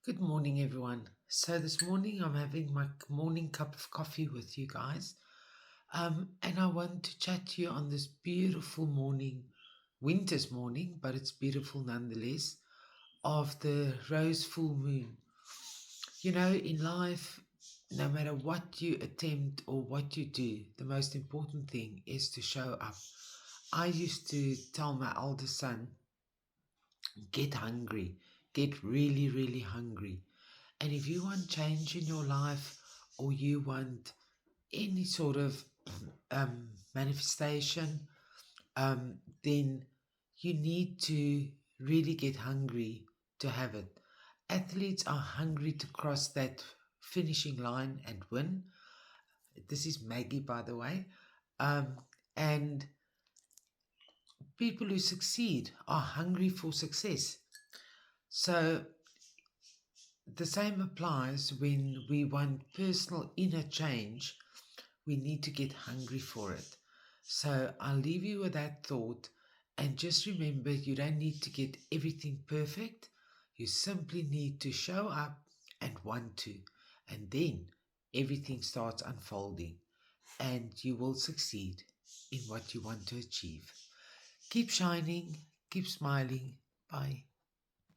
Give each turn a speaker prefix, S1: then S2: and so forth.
S1: Good morning, everyone. So, this morning I'm having my morning cup of coffee with you guys. And I want to chat to you on this beautiful morning, winter's morning, but it's beautiful nonetheless, of the rose full moon. In life, no matter what you attempt or what you do, the most important thing is to show up. I used to tell my eldest son, get hungry, get really, really hungry. And if you want change in your life or you want any sort of manifestation, then you need to really get hungry to have it. Athletes are hungry to cross that finishing line and win. This is Maggie, by the way. And people who succeed are hungry for success. So the same applies when we want personal inner change. We need to get hungry for it. So I'll leave you with that thought. And just remember, you don't need to get everything perfect. You simply need to show up and want to. And then everything starts unfolding and you will succeed in what you want to achieve. Keep shining, keep smiling. Bye.